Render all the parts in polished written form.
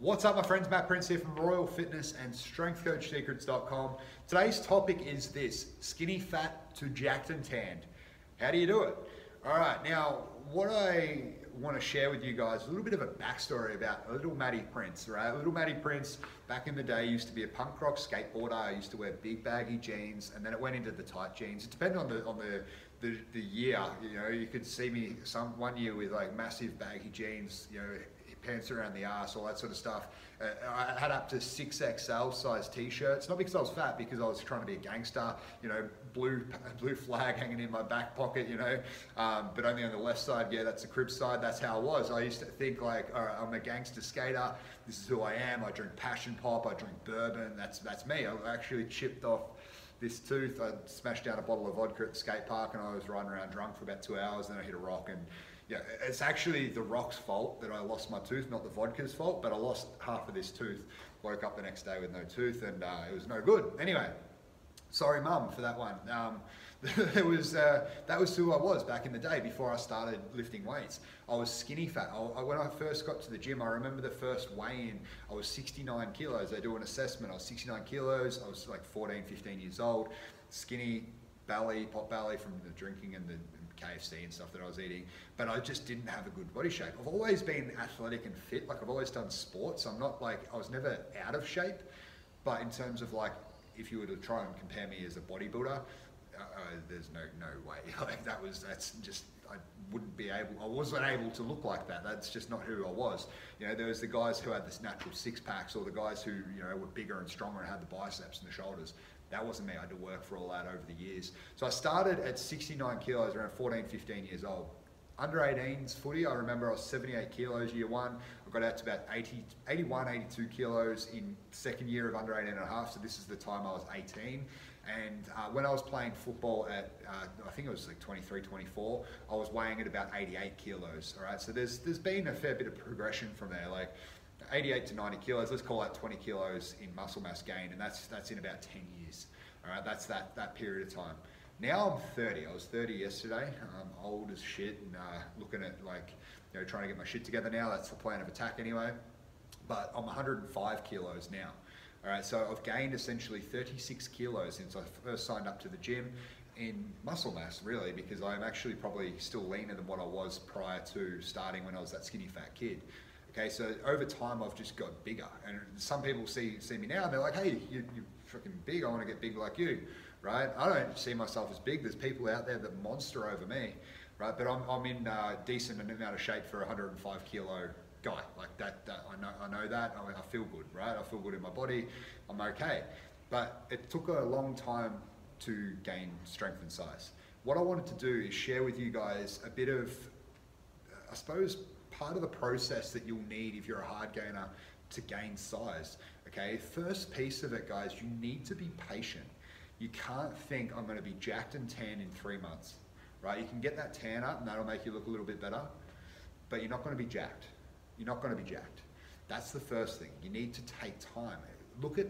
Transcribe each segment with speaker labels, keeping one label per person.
Speaker 1: What's up, my friends? Matt Prince here from Royal Fitness and StrengthCoachSecrets.com. Today's topic is this: skinny fat to jacked and tanned. How do you do it? All right, now what I want to share with you guys is a little bit of a backstory about little Matty Prince, right? Little Matty Prince back in the day used to be a punk rock skateboarder. I used to wear big baggy jeans, and then it went into the tight jeans. It depended on the year. You know, you could see me one year with like massive baggy jeans, you know, pants around the ass, all that sort of stuff. I had up to 6XL size t-shirts, not because I was fat, because I was trying to be a gangster, you know, blue flag hanging in my back pocket, you know, but only on the left side. Yeah, that's the crib side. That's how I was. I used to think like, all right, I'm a gangster skater. This is who I am. I drink passion pop. I drink bourbon. That's me. I actually chipped off this tooth. I smashed down a bottle of vodka at the skate park, and I was riding around drunk for about 2 hours. Then I hit a rock, and yeah, it's actually the rock's fault that I lost my tooth, not the vodka's fault, but I lost half of this tooth. Woke up the next day with no tooth, and it was no good. Anyway, sorry mum for that one. That was who I was back in the day before I started lifting weights. I was skinny fat. When I first got to the gym, I remember the first weigh-in, I was 69 kilos. They do an assessment. I was 69 kilos. I was like 14, 15 years old. Skinny belly, pot belly from the drinking and the KFC and stuff that I was eating, but I just didn't have a good body shape. I've always been athletic and fit. Like, I've always done sports. I'm not like, I was never out of shape, but in terms of like, if you were to try and compare me as a bodybuilder, there's no way. Like, that's just, I wasn't able to look like that. That's just not who I was. You know, there was the guys who had this natural six packs, or the guys who, you know, were bigger and stronger and had the biceps and the shoulders. That wasn't me. I had to work for all that over the years. So I started at 69 kilos around 14, 15 years old. Under 18s footy, I remember I was 78 kilos year one. I got out to about 81, 82 kilos in second year of under 18 and a half. So this is the time I was 18. And when I was playing football at, I think it was like 23, 24, I was weighing at about 88 kilos. All right. So there's been a fair bit of progression from there. Like 88 to 90 kilos, let's call that 20 kilos in muscle mass gain, and that's in about 10 years. All right, that's that period of time. Now I'm 30. I was 30 yesterday. I'm old as shit, and looking at, like, you know, trying to get my shit together now. That's the plan of attack anyway. But I'm 105 kilos now. All right, so I've gained essentially 36 kilos since I first signed up to the gym in muscle mass, really, because I'm actually probably still leaner than what I was prior to starting when I was that skinny fat kid. Okay, so over time I've just got bigger, and some people see me now and they're like, hey, you're freaking big, I want to get big like you, right? I don't see myself as big. There's people out there that monster over me, right? But I'm in decent amount of shape for a 105 kilo guy. Like that I know that. I feel good, right? I feel good in my body. I'm okay. But it took a long time to gain strength and size. What I wanted to do is share with you guys a bit of, I suppose, part of the process that you'll need if you're a hard gainer to gain size. Okay, first piece of it, guys, you need to be patient. You can't think, I'm going to be jacked and tan in 3 months, right? You can get that tan up and that'll make you look a little bit better, but you're not going to be jacked. You're not going to be jacked. That's the first thing. You need to take time. Look at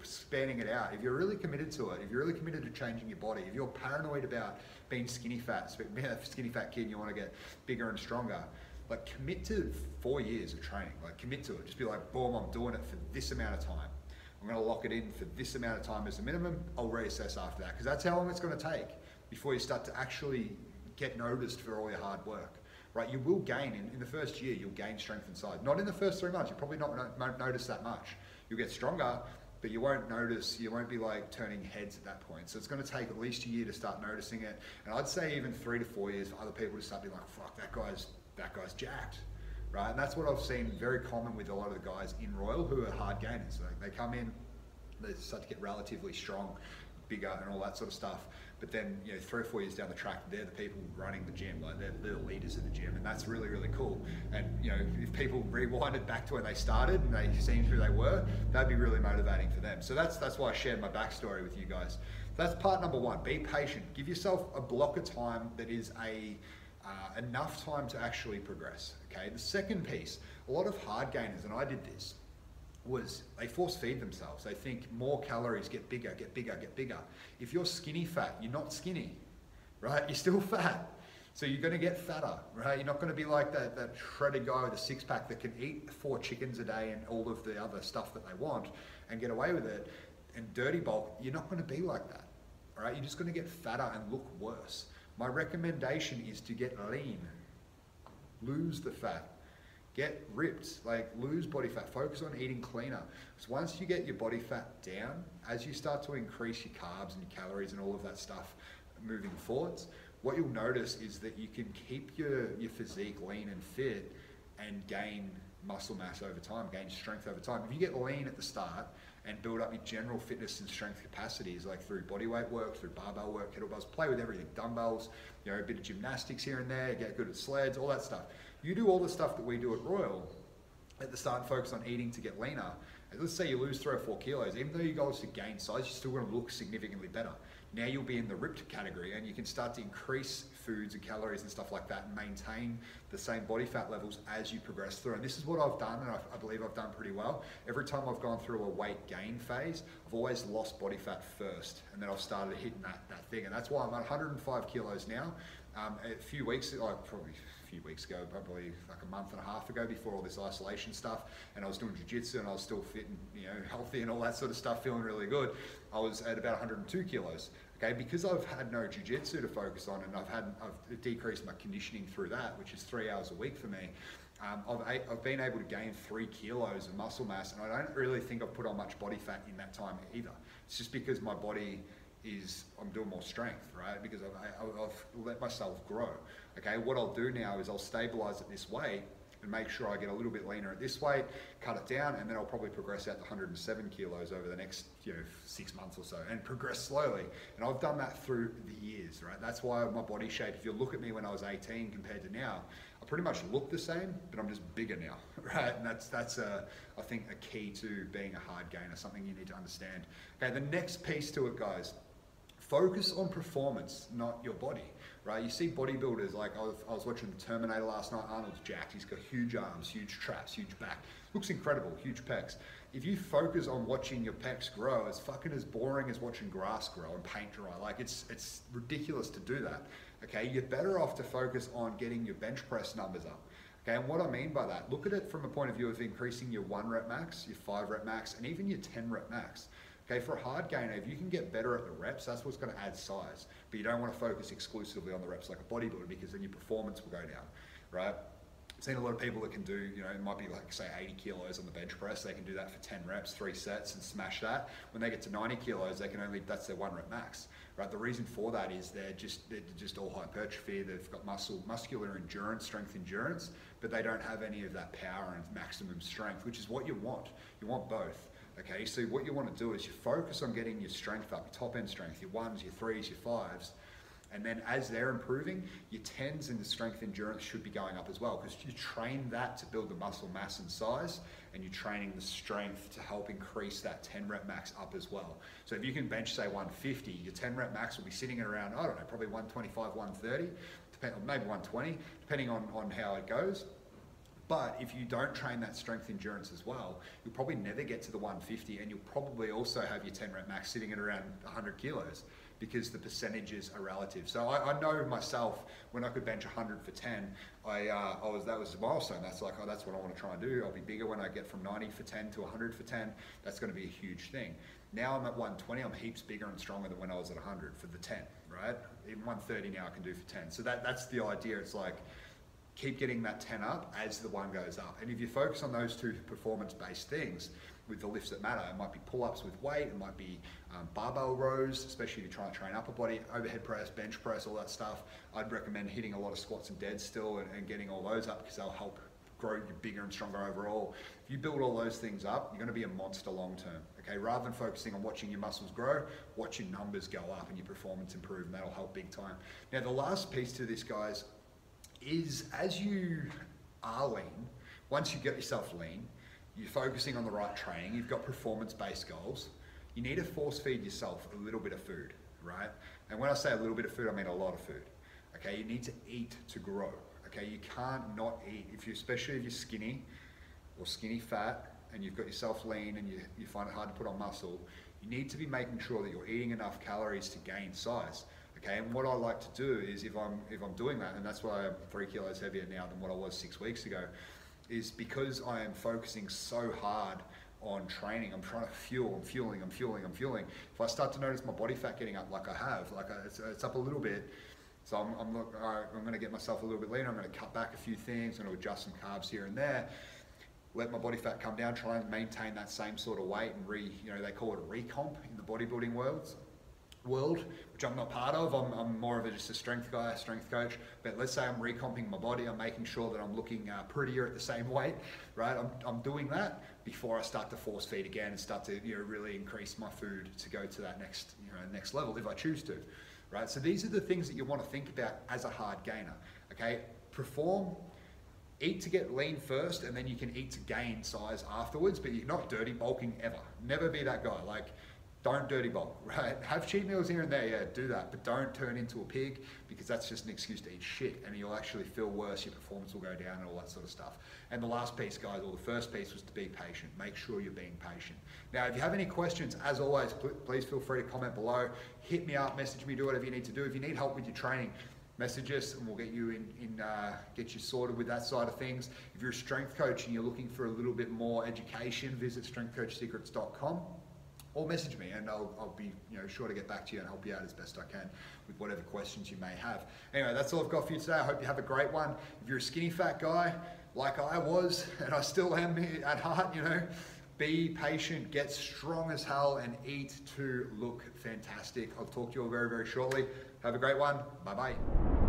Speaker 1: spanning it out. If you're really committed to it, if you're really committed to changing your body, if you're paranoid about being skinny fat, being a skinny fat kid and you want to get bigger and stronger, like, commit to 4 years of training. Like, commit to it. Just be like, boom, I'm doing it for this amount of time. I'm going to lock it in for this amount of time as a minimum. I'll reassess after that, because that's how long it's going to take before you start to actually get noticed for all your hard work. Right? You will gain in the first year. You'll gain strength and size. Not in the first 3 months. You probably won't notice that much. You'll get stronger, but you won't notice. You won't be like turning heads at that point. So it's going to take at least a year to start noticing it. And I'd say even 3 to 4 years for other people to start being like, fuck, that guy's jacked, right? And that's what I've seen very common with a lot of the guys in Royal who are hard gainers. They come in, they start to get relatively strong, bigger and all that sort of stuff. But then, you know, 3 or 4 years down the track, they're the people running the gym. Like, they're the leaders of the gym, and that's really, really cool. And, you know, if people rewinded back to when they started and they seen who they were, that'd be really motivating for them. So that's why I shared my backstory with you guys. That's part number one. Be patient. Give yourself a block of time that is enough time to actually progress. Okay. The second piece, a lot of hard gainers, and I did this, was they force feed themselves. They think more calories, get bigger, get bigger, get bigger. If you're skinny fat, you're not skinny, right? You're still fat. So you're going to get fatter, right? You're not going to be like that shredded guy with a six-pack that can eat 4 chickens a day and all of the other stuff that they want and get away with it. And dirty bulk, you're not going to be like that, all right? You're just going to get fatter and look worse. My recommendation is to get lean, lose the fat, get ripped, like lose body fat, focus on eating cleaner. Because once you get your body fat down, as you start to increase your carbs and your calories and all of that stuff moving forwards, what you'll notice is that you can keep your physique lean and fit and gain muscle mass over time, gain strength over time. If you get lean at the start and build up your general fitness and strength capacities, like through bodyweight work, through barbell work, kettlebells, play with everything, dumbbells, you know, a bit of gymnastics here and there, get good at sleds, all that stuff. You do all the stuff that we do at Royal at the start and focus on eating to get leaner. And let's say you lose 3 or 4 kilos, even though your goal is to gain size, you're still going to look significantly better. Now you'll be in the ripped category and you can start to increase foods and calories and stuff like that and maintain the same body fat levels as you progress through. And this is what I've done, and I believe I've done pretty well. Every time I've gone through a weight gain phase, I've always lost body fat first, and then I've started hitting that thing. And that's why I'm at 105 kilos now. A few weeks, probably a few weeks ago, probably like a month and a half ago, before all this isolation stuff, and I was doing jiu-jitsu and I was still fit and, you know, healthy and all that sort of stuff, feeling really good. I was at about 102 kilos. Okay, because I've had no jiu-jitsu to focus on, and I've decreased my conditioning through that, which is 3 hours a week for me. I've been able to gain 3 kilos of muscle mass, and I don't really think I've put on much body fat in that time either. It's just because my body I'm doing more strength, right? Because I've let myself grow. Okay, what I'll do now is I'll stabilize at this weight and make sure I get a little bit leaner at this weight, cut it down, and then I'll probably progress out to 107 kilos over the next 6 months or so, and progress slowly. And I've done that through the years, right? That's why my body shape, if you look at me when I was 18 compared to now, I pretty much look the same, but I'm just bigger now, right? And that's I think a key to being a hard gainer, something you need to understand. Okay, the next piece to it, guys, focus on performance, not your body, right? You see bodybuilders, like I was watching The Terminator last night. Arnold's jacked. He's got huge arms, huge traps, huge back. Looks incredible, huge pecs. If you focus on watching your pecs grow, it's fucking as boring as watching grass grow and paint dry. Like it's ridiculous to do that, okay? You're better off to focus on getting your bench press numbers up. Okay, and what I mean by that, look at it from a point of view of increasing your 1 rep max, your 5 rep max, and even your 10 rep max. Okay, for a hard gainer, if you can get better at the reps, that's what's going to add size. But you don't want to focus exclusively on the reps like a bodybuilder, because then your performance will go down, right? I've seen a lot of people that can do, it might be like, say, 80 kilos on the bench press. They can do that for 10 reps, 3 sets, and smash that. When they get to 90 kilos, that's their 1 rep max, right? The reason for that is they're just all hypertrophy. They've got muscular endurance, strength endurance, but they don't have any of that power and maximum strength, which is what you want. You want both. Okay, so what you want to do is you focus on getting your strength up, your top end strength, your 1s, your 3s, your 5s, and then as they're improving, your 10s and the strength endurance should be going up as well, because you train that to build the muscle mass and size, and you're training the strength to help increase that 10 rep max up as well. So if you can bench, say, 150, your 10 rep max will be sitting at around, I don't know, probably 125, 130, or maybe 120, depending on how it goes. But if you don't train that strength endurance as well, you'll probably never get to the 150, and you'll probably also have your 10 rep max sitting at around 100 kilos, because the percentages are relative. So I know myself, when I could bench 100 for 10, that was a milestone. That's like, that's what I want to try and do. I'll be bigger when I get from 90 for 10 to 100 for 10. That's going to be a huge thing. Now I'm at 120, I'm heaps bigger and stronger than when I was at 100 for the 10, right? Even 130 now I can do for 10. So that's the idea. It's like, keep getting that 10 up as the 1 goes up. And if you focus on those 2 performance-based things with the lifts that matter, it might be pull-ups with weight, it might be barbell rows, especially if you're trying to train upper body, overhead press, bench press, all that stuff. I'd recommend hitting a lot of squats and deads still and getting all those up, because they'll help grow you bigger and stronger overall. If you build all those things up, you're going to be a monster long-term, okay? Rather than focusing on watching your muscles grow, watch your numbers go up and your performance improve, and that'll help big time. Now, the last piece to this, guys, is as you are lean, once you get yourself lean, you're focusing on the right training, you've got performance-based goals, you need to force feed yourself a little bit of food, right? And when I say a little bit of food, I mean a lot of food, okay? You need to eat to grow, okay? You can't not eat, especially if you're skinny or skinny fat and you've got yourself lean and you find it hard to put on muscle, you need to be making sure that you're eating enough calories to gain size. Okay, and what I like to do is if I'm doing that, and that's why I'm 3 kilos heavier now than what I was 6 weeks ago, is because I am focusing so hard on training. I'm trying to fuel, I'm fueling. If I start to notice my body fat getting up like I have, it's up a little bit, so I'm going to get myself a little bit leaner. I'm going to cut back a few things. I'm going to adjust some carbs here and there. Let my body fat come down. Try and maintain that same sort of weight and they call it a recomp in the bodybuilding world, which I'm not part of. I'm more of just a strength guy, strength coach. But let's say I'm recomping my body. I'm making sure that I'm looking prettier at the same weight, right? I'm doing that before I start to force feed again and start to really increase my food to go to that next level if I choose to. Right, so these are the things that you want to think about as a hard gainer. Okay, perform, eat to get lean first, and then you can eat to gain size afterwards. But you're not dirty bulking ever. Never be that guy. Like, don't dirty bulk. Right, have cheat meals here and there. Yeah, do that, but don't turn into a pig, because that's just an excuse to eat shit, and you'll actually feel worse. Your performance will go down, and all that sort of stuff. And the last piece, guys, or the first piece, was to be patient. Make sure you're being patient. Now, if you have any questions, as always, please feel free to comment below. Hit me up, message me, do whatever you need to do. If you need help with your training, message us and we'll get you get you sorted with that side of things. If you're a strength coach and you're looking for a little bit more education, visit strengthcoachsecrets.com. or message me, and I'll be sure to get back to you and help you out as best I can with whatever questions you may have. Anyway, that's all I've got for you today. I hope you have a great one. If you're a skinny fat guy like I was, and I still am at heart, be patient, get strong as hell, and eat to look fantastic. I'll talk to you all very, very shortly. Have a great one. Bye-bye.